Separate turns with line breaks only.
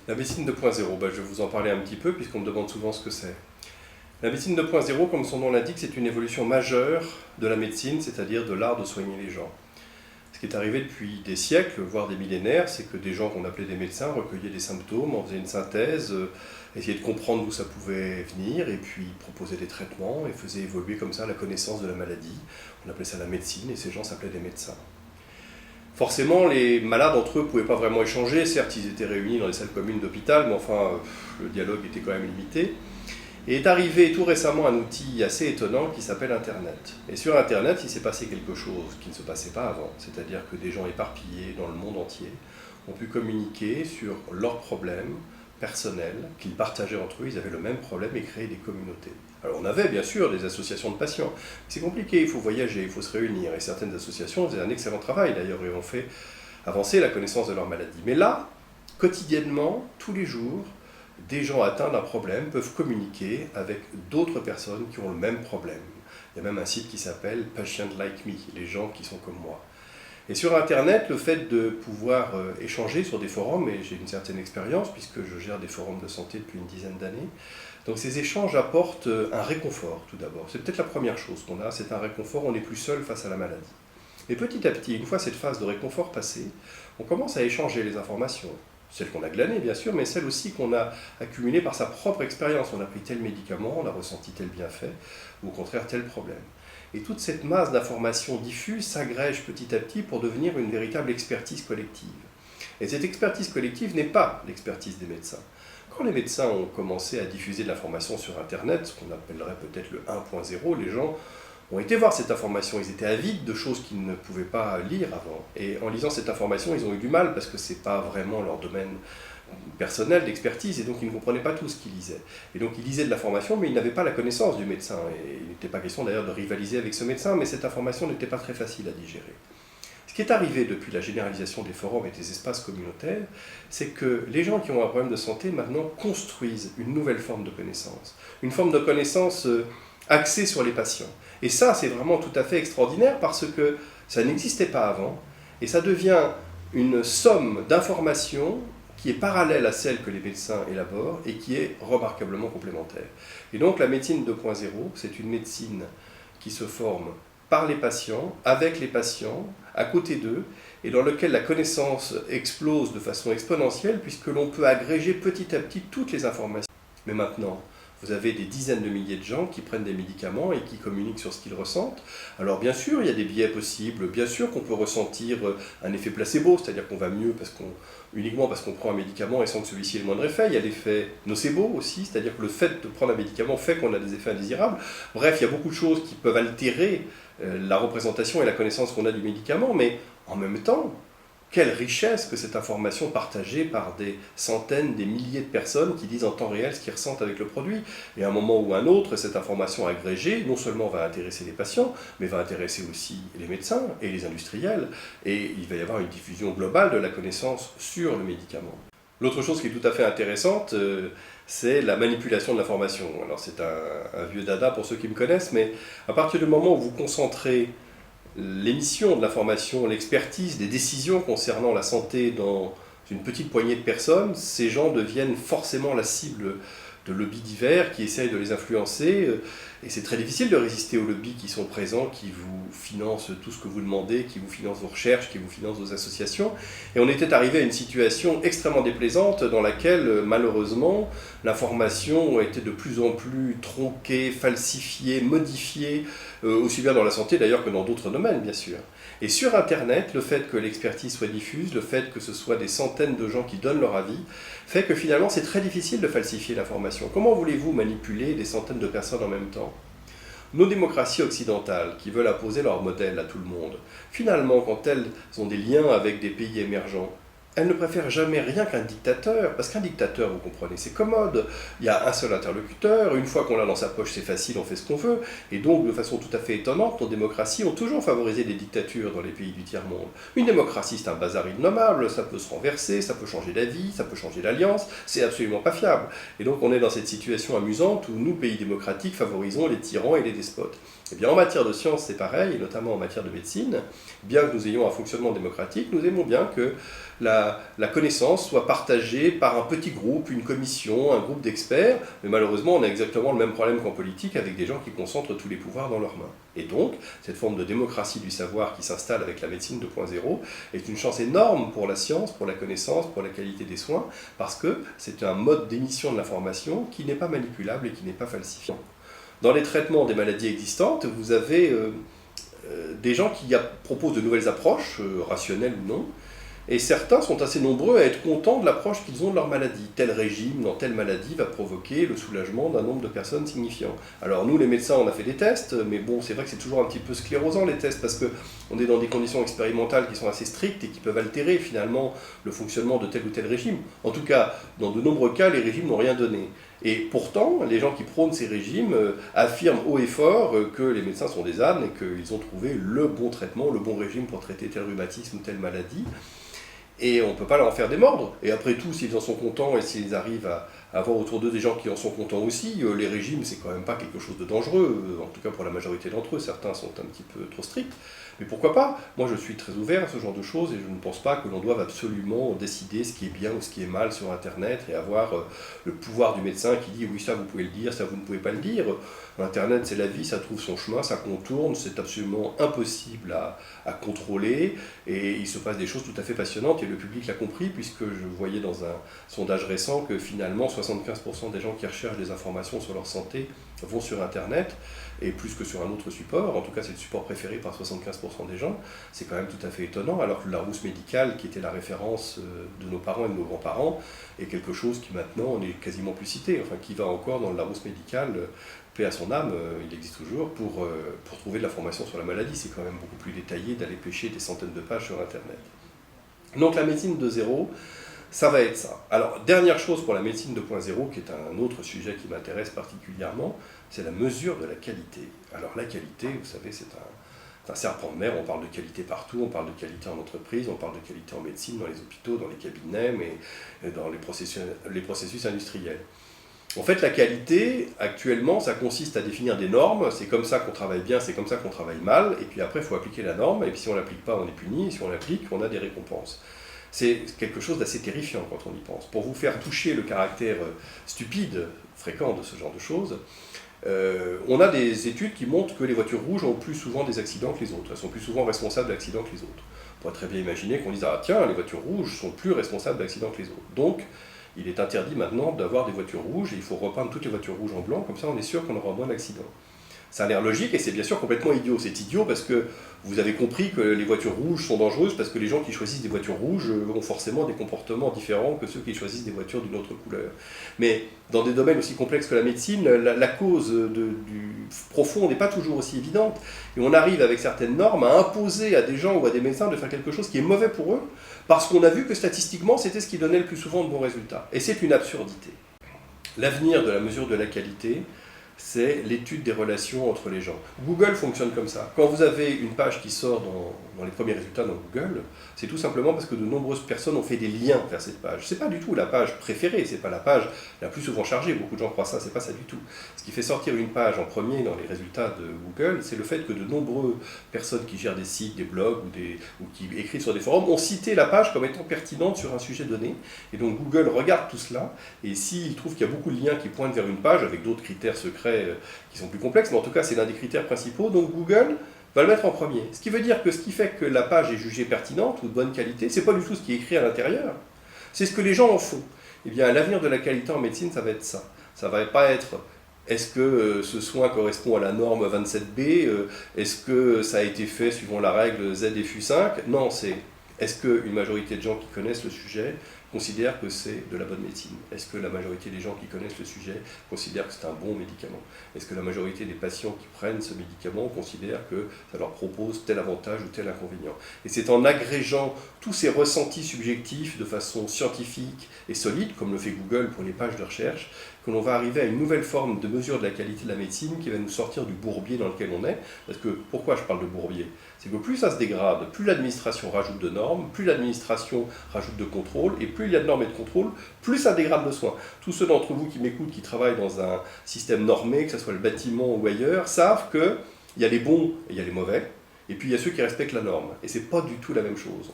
La médecine 2.0, je vais vous en parler un petit peu puisqu'on me demande souvent ce que c'est. La médecine 2.0, comme son nom l'indique, c'est une évolution majeure de la médecine, c'est-à-dire de l'art de soigner les gens. Ce qui est arrivé depuis des siècles, voire des millénaires, c'est que des gens qu'on appelait des médecins recueillaient des symptômes, en faisaient une synthèse, essayaient de comprendre d'où ça pouvait venir, et puis proposaient des traitements, et faisaient évoluer comme ça la connaissance de la maladie. On appelait ça la médecine, et ces gens s'appelaient des médecins. Forcément, les malades entre eux ne pouvaient pas vraiment échanger. Certes, ils étaient réunis dans les salles communes d'hôpital, mais enfin, le dialogue était quand même limité. Et est arrivé tout récemment un outil assez étonnant qui s'appelle Internet. Et sur Internet, il s'est passé quelque chose qui ne se passait pas avant. C'est-à-dire que des gens éparpillés dans le monde entier ont pu communiquer sur leurs problèmes personnels qu'ils partageaient entre eux. Ils avaient le même problème et créer des communautés. Alors on avait bien sûr des associations de patients. C'est compliqué, il faut voyager, il faut se réunir. Et certaines associations faisaient un excellent travail d'ailleurs et ont fait avancer la connaissance de leur maladie. Mais là, quotidiennement, tous les jours, des gens atteints d'un problème peuvent communiquer avec d'autres personnes qui ont le même problème. Il y a même un site qui s'appelle Patient Like Me, les gens qui sont comme moi. Et sur Internet, le fait de pouvoir échanger sur des forums, et j'ai une certaine expérience puisque je gère des forums de santé depuis une dizaine d'années, donc ces échanges apportent un réconfort tout d'abord. C'est peut-être la première chose qu'on a, c'est un réconfort, on n'est plus seul face à la maladie. Et petit à petit, une fois cette phase de réconfort passée, on commence à échanger les informations. Celles qu'on a glanées, bien sûr, mais celles aussi qu'on a accumulées par sa propre expérience. On a pris tel médicament, on a ressenti tel bienfait, ou au contraire tel problème. Et toute cette masse d'informations diffuses s'agrège petit à petit pour devenir une véritable expertise collective. Et cette expertise collective n'est pas l'expertise des médecins. Quand les médecins ont commencé à diffuser de l'information sur Internet, ce qu'on appellerait peut-être le 1.0, les gens ont été voir cette information, ils étaient avides de choses qu'ils ne pouvaient pas lire avant. Et en lisant cette information, ils ont eu du mal parce que ce n'est pas vraiment leur domaine personnel d'expertise et donc ils ne comprenaient pas tout ce qu'ils lisaient. Et donc ils lisaient de l'information mais ils n'avaient pas la connaissance du médecin. Et il n'était pas question d'ailleurs de rivaliser avec ce médecin, mais cette information n'était pas très facile à digérer. Ce qui est arrivé depuis la généralisation des forums et des espaces communautaires, c'est que les gens qui ont un problème de santé maintenant construisent une nouvelle forme de connaissance. Une forme de connaissance axée sur les patients. Et ça, c'est vraiment tout à fait extraordinaire parce que ça n'existait pas avant et ça devient une somme d'informations qui est parallèle à celle que les médecins élaborent et qui est remarquablement complémentaire. Et donc la médecine 2.0, c'est une médecine qui se forme par les patients, avec les patients, à côté d'eux, et dans lequel la connaissance explose de façon exponentielle puisque l'on peut agréger petit à petit toutes les informations. Mais maintenant, vous avez des dizaines de milliers de gens qui prennent des médicaments et qui communiquent sur ce qu'ils ressentent. Alors bien sûr, il y a des biais possibles, bien sûr qu'on peut ressentir un effet placebo, c'est-à-dire qu'on va mieux uniquement parce qu'on prend un médicament et sans que celui-ci ait le moindre effet. Il y a l'effet nocebo aussi, c'est-à-dire que le fait de prendre un médicament fait qu'on a des effets indésirables. Bref, il y a beaucoup de choses qui peuvent altérer la représentation et la connaissance qu'on a du médicament, mais en même temps, quelle richesse que cette information partagée par des centaines, des milliers de personnes qui disent en temps réel ce qu'ils ressentent avec le produit. Et à un moment ou à un autre, cette information agrégée, non seulement va intéresser les patients, mais va intéresser aussi les médecins et les industriels. Et il va y avoir une diffusion globale de la connaissance sur le médicament. L'autre chose qui est tout à fait intéressante, c'est la manipulation de l'information. Alors c'est un vieux dada pour ceux qui me connaissent, mais à partir du moment où vous concentrez l'émission de l'information, l'expertise des décisions concernant la santé dans une petite poignée de personnes, ces gens deviennent forcément la cible de lobbies divers qui essayent de les influencer. Et c'est très difficile de résister aux lobbies qui sont présents, qui vous financent tout ce que vous demandez, qui vous financent vos recherches, qui vous financent vos associations. Et on était arrivé à une situation extrêmement déplaisante dans laquelle, malheureusement, l'information était de plus en plus tronquée, falsifiée, modifiée, aussi bien dans la santé d'ailleurs que dans d'autres domaines, bien sûr. Et sur Internet, le fait que l'expertise soit diffuse, le fait que ce soit des centaines de gens qui donnent leur avis, fait que finalement c'est très difficile de falsifier l'information. Comment voulez-vous manipuler des centaines de personnes en même temps ? Nos démocraties occidentales, qui veulent imposer leur modèle à tout le monde, finalement, quand elles ont des liens avec des pays émergents, elles ne préfèrent jamais rien qu'un dictateur, parce qu'un dictateur, vous comprenez, c'est commode. Il y a un seul interlocuteur, une fois qu'on l'a dans sa poche, c'est facile, on fait ce qu'on veut. Et donc, de façon tout à fait étonnante, nos démocraties ont toujours favorisé des dictatures dans les pays du tiers-monde. Une démocratie, c'est un bazar innommable, ça peut se renverser, ça peut changer d'avis, ça peut changer d'alliance, c'est absolument pas fiable. Et donc, on est dans cette situation amusante où nous, pays démocratiques, favorisons les tyrans et les despotes. Eh bien, en matière de science, c'est pareil, et notamment en matière de médecine. Bien que nous ayons un fonctionnement démocratique, nous aimons bien que la connaissance soit partagée par un petit groupe, une commission, un groupe d'experts, mais malheureusement on a exactement le même problème qu'en politique avec des gens qui concentrent tous les pouvoirs dans leurs mains. Et donc, cette forme de démocratie du savoir qui s'installe avec la médecine 2.0 est une chance énorme pour la science, pour la connaissance, pour la qualité des soins, parce que c'est un mode d'émission de l'information qui n'est pas manipulable et qui n'est pas falsifiant. Dans les traitements des maladies existantes, vous avez des gens qui proposent de nouvelles approches, rationnelles ou non, et certains sont assez nombreux à être contents de l'approche qu'ils ont de leur maladie. Tel régime dans telle maladie va provoquer le soulagement d'un nombre de personnes signifiant. Alors nous, les médecins, on a fait des tests, mais bon, c'est vrai que c'est toujours un petit peu sclérosant les tests, parce qu'on est dans des conditions expérimentales qui sont assez strictes et qui peuvent altérer finalement le fonctionnement de tel ou tel régime. En tout cas, dans de nombreux cas, les régimes n'ont rien donné. Et pourtant, les gens qui prônent ces régimes affirment haut et fort que les médecins sont des ânes et qu'ils ont trouvé le bon traitement, le bon régime pour traiter tel rhumatisme ou telle maladie. Et on ne peut pas leur en faire démordre. Et après tout, s'ils en sont contents et s'ils arrivent à avoir autour d'eux des gens qui en sont contents aussi, les régimes, c'est quand même pas quelque chose de dangereux, en tout cas pour la majorité d'entre eux. Certains sont un petit peu trop stricts. Mais pourquoi pas? Moi, je suis très ouvert à ce genre de choses et je ne pense pas que l'on doive absolument décider ce qui est bien ou ce qui est mal sur Internet et avoir le pouvoir du médecin qui dit oui, ça vous pouvez le dire, ça vous ne pouvez pas le dire. Internet, c'est la vie, ça trouve son chemin, ça contourne, c'est absolument impossible à contrôler et il se passe des choses tout à fait passionnantes et le public l'a compris puisque je voyais dans un sondage récent que finalement 75% des gens qui recherchent des informations sur leur santé vont sur Internet et plus que sur un autre support, en tout cas c'est le support préféré par 75% des gens, c'est quand même tout à fait étonnant, alors que le Larousse médical, qui était la référence de nos parents et de nos grands-parents, est quelque chose qui maintenant n'est quasiment plus cité, enfin qui va encore dans le Larousse médical, paix à son âme, il existe toujours, pour trouver de l'information sur la maladie, c'est quand même beaucoup plus détaillé d'aller pêcher des centaines de pages sur Internet. Donc la médecine 2.0, ça va être ça. Alors, dernière chose pour la médecine 2.0, qui est un autre sujet qui m'intéresse particulièrement, c'est la mesure de la qualité. Alors la qualité, vous savez, c'est un serpent de mer, on parle de qualité partout, on parle de qualité en entreprise, on parle de qualité en médecine, dans les hôpitaux, dans les cabinets, mais dans les processus industriels. En fait, la qualité, actuellement, ça consiste à définir des normes, c'est comme ça qu'on travaille bien, c'est comme ça qu'on travaille mal, et puis après, il faut appliquer la norme, et puis si on ne l'applique pas, on est puni, et si on l'applique, on a des récompenses. C'est quelque chose d'assez terrifiant quand on y pense. Pour vous faire toucher le caractère stupide, fréquent de ce genre de choses, on a des études qui montrent que les voitures rouges ont plus souvent des accidents que les autres. Elles sont plus souvent responsables d'accidents que les autres. On pourrait très bien imaginer qu'on dise « Ah tiens, les voitures rouges sont plus responsables d'accidents que les autres. » Donc, il est interdit maintenant d'avoir des voitures rouges et il faut repeindre toutes les voitures rouges en blanc, comme ça on est sûr qu'on aura moins d'accidents. Ça a l'air logique et c'est bien sûr complètement idiot. C'est idiot parce que vous avez compris que les voitures rouges sont dangereuses parce que les gens qui choisissent des voitures rouges ont forcément des comportements différents que ceux qui choisissent des voitures d'une autre couleur. Mais dans des domaines aussi complexes que la médecine, la cause du profond n'est pas toujours aussi évidente. Et on arrive avec certaines normes à imposer à des gens ou à des médecins de faire quelque chose qui est mauvais pour eux parce qu'on a vu que statistiquement c'était ce qui donnait le plus souvent de bons résultats. Et c'est une absurdité. L'avenir de la mesure de la qualité, c'est l'étude des relations entre les gens. Google fonctionne comme ça. Quand vous avez une page qui sort dans les premiers résultats dans Google, c'est tout simplement parce que de nombreuses personnes ont fait des liens vers cette page. C'est pas du tout la page préférée, c'est pas la page la plus souvent chargée. Beaucoup de gens croient ça, c'est pas ça du tout. Ce qui fait sortir une page en premier dans les résultats de Google, c'est le fait que de nombreuses personnes qui gèrent des sites, des blogs ou qui écrivent sur des forums ont cité la page comme étant pertinente sur un sujet donné. Et donc Google regarde tout cela, et s'il trouve qu'il y a beaucoup de liens qui pointent vers une page, avec d'autres critères secrets qui sont plus complexes, mais en tout cas c'est l'un des critères principaux, donc Google va le mettre en premier. Ce qui veut dire que ce qui fait que la page est jugée pertinente ou de bonne qualité, c'est pas du tout ce qui est écrit à l'intérieur, c'est ce que les gens en font. Eh bien, l'avenir de la qualité en médecine, ça va être ça. Ça va pas être est-ce que ce soin correspond à la norme 27B, est-ce que ça a été fait suivant la règle ZFU5. Non, c'est est-ce qu'une majorité de gens qui connaissent le sujet considèrent que c'est de la bonne médecine? Est-ce que la majorité des gens qui connaissent le sujet considèrent que c'est un bon médicament? Est-ce que la majorité des patients qui prennent ce médicament considèrent que ça leur propose tel avantage ou tel inconvénient? Et c'est en agrégeant tous ces ressentis subjectifs de façon scientifique et solide, comme le fait Google pour les pages de recherche, que l'on va arriver à une nouvelle forme de mesure de la qualité de la médecine qui va nous sortir du bourbier dans lequel on est. Parce que, pourquoi je parle de bourbier? C'est que plus ça se dégrade, plus l'administration rajoute de normes, plus l'administration rajoute de contrôle, et plus il y a de normes et de contrôle, plus ça dégrade le soin. Tous ceux d'entre vous qui m'écoutent, qui travaillent dans un système normé, que ce soit le bâtiment ou ailleurs, savent qu'il y a les bons et il y a les mauvais, et puis il y a ceux qui respectent la norme. Et c'est pas du tout la même chose.